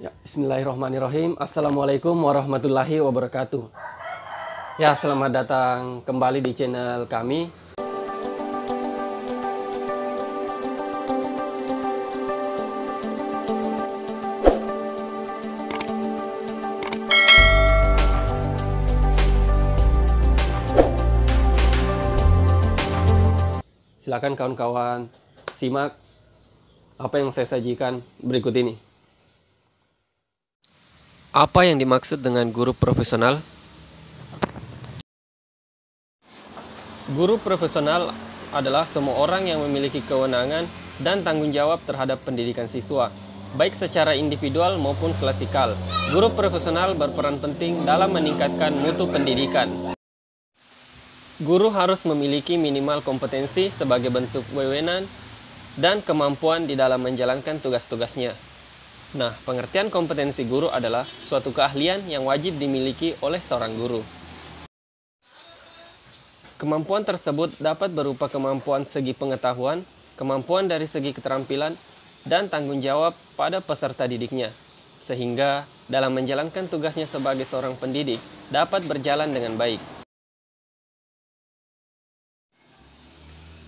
Ya, bismillahirrahmanirrahim. Assalamualaikum warahmatullahi wabarakatuh. Ya, selamat datang kembali di channel kami. Silakan kawan-kawan simak apa yang saya sajikan berikut ini. Apa yang dimaksud dengan guru profesional? Guru profesional adalah semua orang yang memiliki kewenangan dan tanggung jawab terhadap pendidikan siswa, baik secara individual maupun klasikal. Guru profesional berperan penting dalam meningkatkan mutu pendidikan. Guru harus memiliki minimal kompetensi sebagai bentuk wewenang dan kemampuan di dalam menjalankan tugas-tugasnya. Nah, pengertian kompetensi guru adalah suatu keahlian yang wajib dimiliki oleh seorang guru. Kemampuan tersebut dapat berupa kemampuan segi pengetahuan, kemampuan dari segi keterampilan, dan tanggung jawab pada peserta didiknya, sehingga dalam menjalankan tugasnya sebagai seorang pendidik dapat berjalan dengan baik.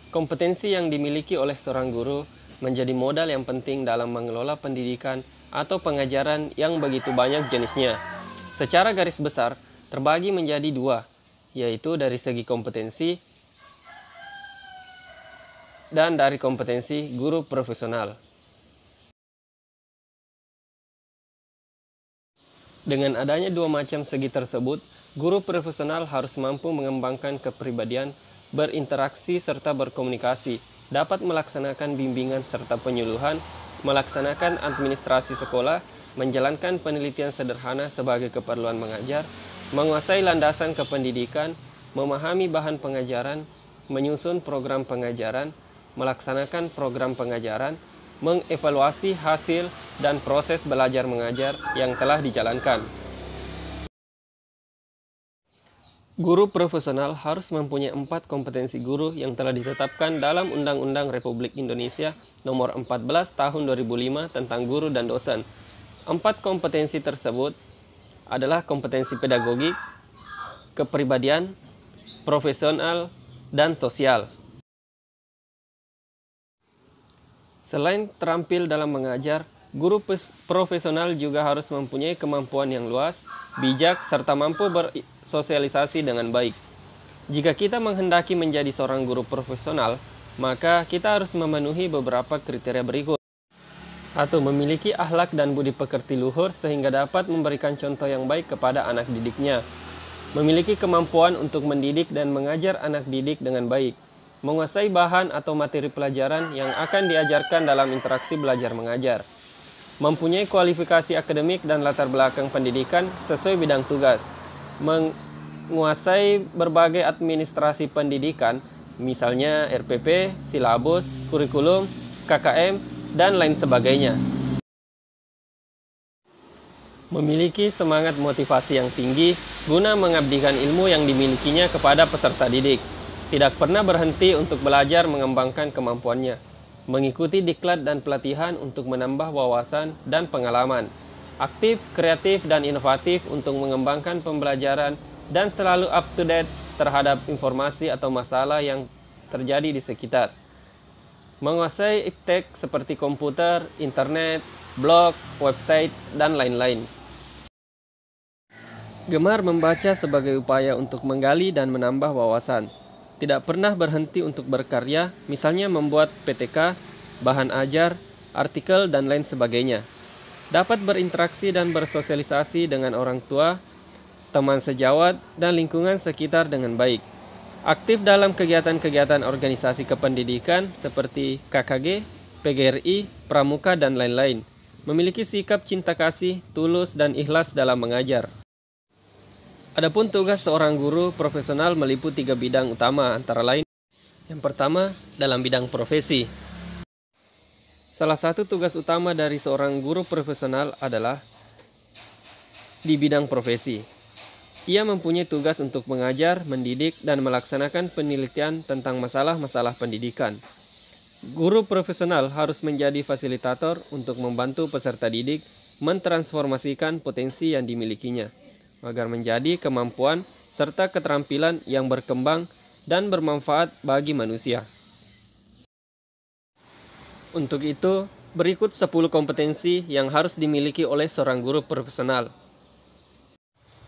Kompetensi yang dimiliki oleh seorang guru menjadi modal yang penting dalam mengelola pendidikan atau pengajaran yang begitu banyak jenisnya. Secara garis besar, terbagi menjadi dua, yaitu dari segi kompetensi dan dari kompetensi guru profesional. Dengan adanya dua macam segi tersebut, guru profesional harus mampu mengembangkan kepribadian, berinteraksi serta berkomunikasi, dapat melaksanakan bimbingan serta penyuluhan, melaksanakan administrasi sekolah, menjalankan penelitian sederhana sebagai keperluan mengajar, menguasai landasan kependidikan, memahami bahan pengajaran, menyusun program pengajaran, melaksanakan program pengajaran, mengevaluasi hasil dan proses belajar mengajar yang telah dijalankan. Guru profesional harus mempunyai 4 kompetensi guru yang telah ditetapkan dalam Undang-Undang Republik Indonesia Nomor 14 Tahun 2005 tentang guru dan dosen. 4 kompetensi tersebut adalah kompetensi pedagogik, kepribadian, profesional, dan sosial. Selain terampil dalam mengajar, guru profesional juga harus mempunyai kemampuan yang luas, bijak, serta mampu bersosialisasi dengan baik. Jika kita menghendaki menjadi seorang guru profesional, maka kita harus memenuhi beberapa kriteria berikut. 1. Memiliki akhlak dan budi pekerti luhur sehingga dapat memberikan contoh yang baik kepada anak didiknya. Memiliki kemampuan untuk mendidik dan mengajar anak didik dengan baik. Menguasai bahan atau materi pelajaran yang akan diajarkan dalam interaksi belajar mengajar. Mempunyai kualifikasi akademik dan latar belakang pendidikan sesuai bidang tugas, menguasai berbagai administrasi pendidikan, misalnya RPP, silabus, kurikulum, KKM, dan lain sebagainya. Memiliki semangat motivasi yang tinggi guna mengabdikan ilmu yang dimilikinya kepada peserta didik. Tidak pernah berhenti untuk belajar mengembangkan kemampuannya. Mengikuti diklat dan pelatihan untuk menambah wawasan dan pengalaman, aktif, kreatif, dan inovatif untuk mengembangkan pembelajaran dan selalu up to date terhadap informasi atau masalah yang terjadi di sekitar. Menguasai iptek seperti komputer, internet, blog, website, dan lain-lain. Gemar membaca sebagai upaya untuk menggali dan menambah wawasan. Tidak pernah berhenti untuk berkarya, misalnya membuat PTK, bahan ajar, artikel, dan lain sebagainya. Dapat berinteraksi dan bersosialisasi dengan orang tua, teman sejawat, dan lingkungan sekitar dengan baik. Aktif dalam kegiatan-kegiatan organisasi kependidikan seperti KKG, PGRI, Pramuka, dan lain-lain. Memiliki sikap cinta kasih, tulus, dan ikhlas dalam mengajar. Adapun tugas seorang guru profesional meliputi 3 bidang utama, antara lain: yang pertama, dalam bidang profesi. Salah satu tugas utama dari seorang guru profesional adalah di bidang profesi. Ia mempunyai tugas untuk mengajar, mendidik, dan melaksanakan penelitian tentang masalah-masalah pendidikan. Guru profesional harus menjadi fasilitator untuk membantu peserta didik mentransformasikan potensi yang dimilikinya, agar menjadi kemampuan serta keterampilan yang berkembang dan bermanfaat bagi manusia. Untuk itu, berikut 10 kompetensi yang harus dimiliki oleh seorang guru profesional.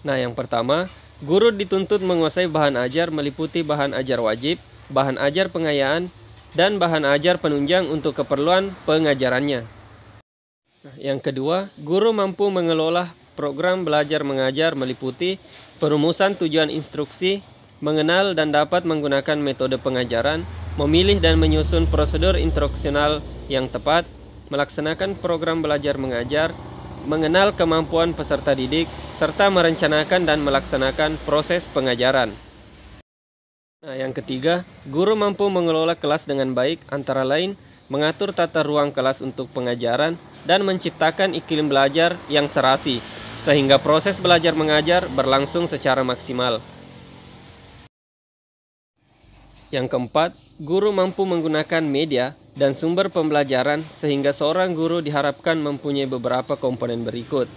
Nah, yang pertama, guru dituntut menguasai bahan ajar meliputi bahan ajar wajib, bahan ajar pengayaan, dan bahan ajar penunjang untuk keperluan pengajarannya. Nah, yang kedua, guru mampu mengelola program belajar mengajar meliputi perumusan tujuan instruksi, mengenal dan dapat menggunakan metode pengajaran, memilih dan menyusun prosedur instruksional yang tepat, melaksanakan program belajar mengajar, mengenal kemampuan peserta didik, serta merencanakan dan melaksanakan proses pengajaran. Nah, yang ketiga, guru mampu mengelola kelas dengan baik, antara lain mengatur tata ruang kelas untuk pengajaran dan menciptakan iklim belajar yang serasi, sehingga proses belajar mengajar berlangsung secara maksimal. Yang keempat, guru mampu menggunakan media dan sumber pembelajaran sehingga seorang guru diharapkan mempunyai beberapa komponen berikut: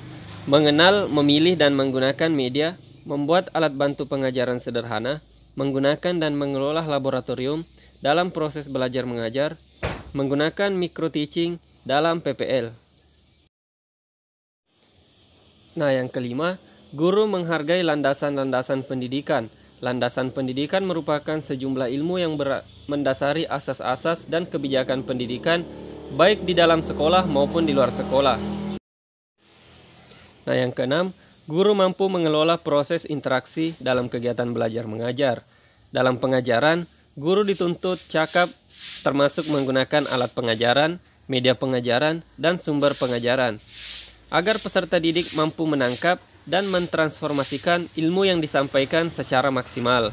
mengenal, memilih dan menggunakan media, membuat alat bantu pengajaran sederhana, menggunakan dan mengelola laboratorium dalam proses belajar mengajar, menggunakan micro teaching dalam PPL. Nah, yang kelima, guru menghargai landasan-landasan pendidikan. Landasan pendidikan merupakan sejumlah ilmu yang mendasari asas-asas dan kebijakan pendidikan baik di dalam sekolah maupun di luar sekolah. Nah, yang keenam, guru mampu mengelola proses interaksi dalam kegiatan belajar mengajar. Dalam pengajaran, guru dituntut cakap termasuk menggunakan alat pengajaran, media pengajaran, dan sumber pengajaran, agar peserta didik mampu menangkap dan mentransformasikan ilmu yang disampaikan secara maksimal.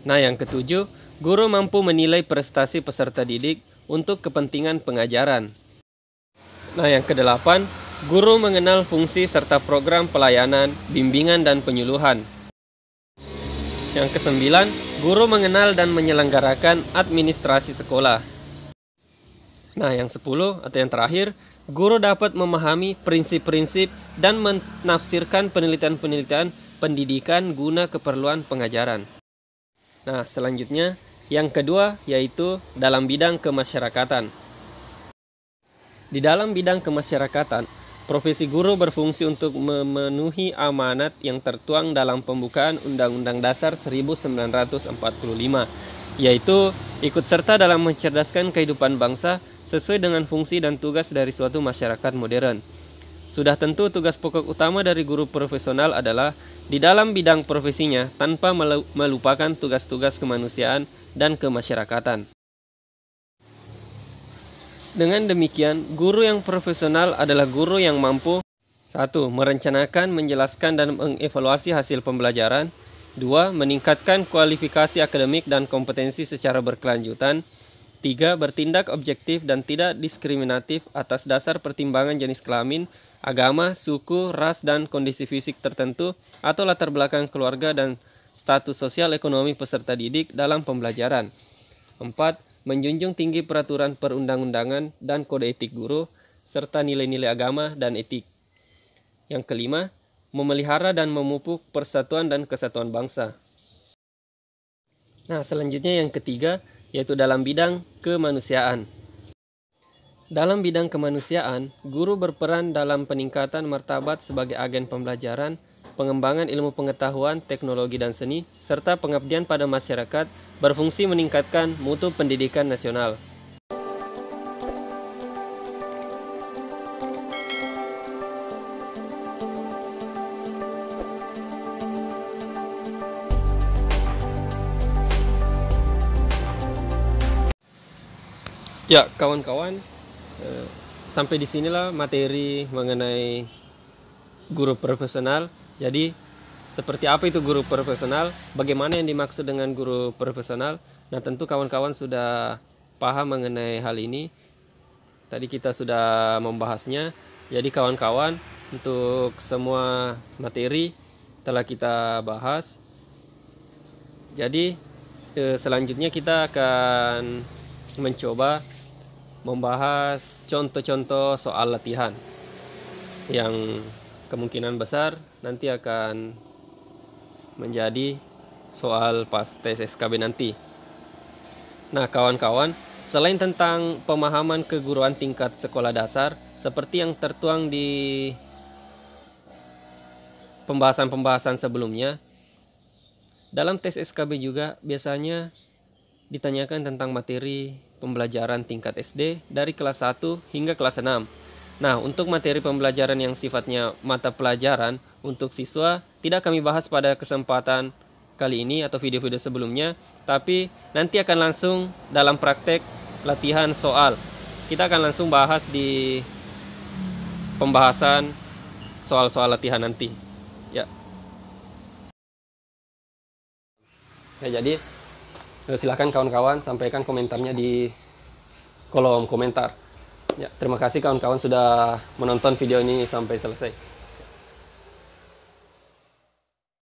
Nah, yang ketujuh, guru mampu menilai prestasi peserta didik untuk kepentingan pengajaran. Nah, yang kedelapan, guru mengenal fungsi serta program pelayanan, bimbingan, dan penyuluhan. Yang kesembilan, guru mengenal dan menyelenggarakan administrasi sekolah. Nah, yang 10 atau yang terakhir, guru dapat memahami prinsip-prinsip dan menafsirkan penelitian-penelitian pendidikan guna keperluan pengajaran. Nah, selanjutnya yang kedua yaitu dalam bidang kemasyarakatan. Di dalam bidang kemasyarakatan, profesi guru berfungsi untuk memenuhi amanat yang tertuang dalam pembukaan Undang-Undang Dasar 1945, yaitu ikut serta dalam mencerdaskan kehidupan bangsa sesuai dengan fungsi dan tugas dari suatu masyarakat modern. Sudah tentu tugas pokok utama dari guru profesional adalah di dalam bidang profesinya tanpa melupakan tugas-tugas kemanusiaan dan kemasyarakatan. Dengan demikian, guru yang profesional adalah guru yang mampu 1. Merencanakan, menjelaskan, dan mengevaluasi hasil pembelajaran. 2. Meningkatkan kualifikasi akademik dan kompetensi secara berkelanjutan. 3. Bertindak objektif dan tidak diskriminatif atas dasar pertimbangan jenis kelamin, agama, suku, ras, dan kondisi fisik tertentu atau latar belakang keluarga dan status sosial ekonomi peserta didik dalam pembelajaran. 4. Menjunjung tinggi peraturan perundang-undangan dan kode etik guru, serta nilai-nilai agama dan etik. Yang kelima, memelihara dan memupuk persatuan dan kesatuan bangsa. Nah, selanjutnya yang ketiga, yaitu dalam bidang kemanusiaan. Dalam bidang kemanusiaan, guru berperan dalam peningkatan martabat sebagai agen pembelajaran, pengembangan ilmu pengetahuan, teknologi dan seni, serta pengabdian pada masyarakat, berfungsi meningkatkan mutu pendidikan nasional. Ya, kawan-kawan, sampai di sinilah materi mengenai guru profesional. Jadi, seperti apa itu guru profesional? Bagaimana yang dimaksud dengan guru profesional? Nah, tentu kawan-kawan sudah paham mengenai hal ini. Tadi kita sudah membahasnya. Jadi kawan-kawan, untuk semua materi telah kita bahas. Jadi, selanjutnya kita akan mencoba membahas contoh-contoh soal latihan. yang kemungkinan besar nanti akan menjadi soal pas tes SKB nanti. Nah, kawan-kawan, selain tentang pemahaman keguruan tingkat sekolah dasar, seperti yang tertuang di pembahasan-pembahasan sebelumnya, dalam tes SKB juga biasanya ditanyakan tentang materi pembelajaran tingkat SD dari kelas 1 hingga kelas 6. Nah, untuk materi pembelajaran yang sifatnya mata pelajaran untuk siswa tidak kami bahas pada kesempatan kali ini atau video-video sebelumnya, tapi nanti akan langsung dalam praktek latihan soal. Kita akan langsung bahas di pembahasan soal-soal latihan nanti. Ya, jadi silahkan kawan-kawan sampaikan komentarnya di kolom komentar. Ya, terima kasih kawan-kawan sudah menonton video ini sampai selesai.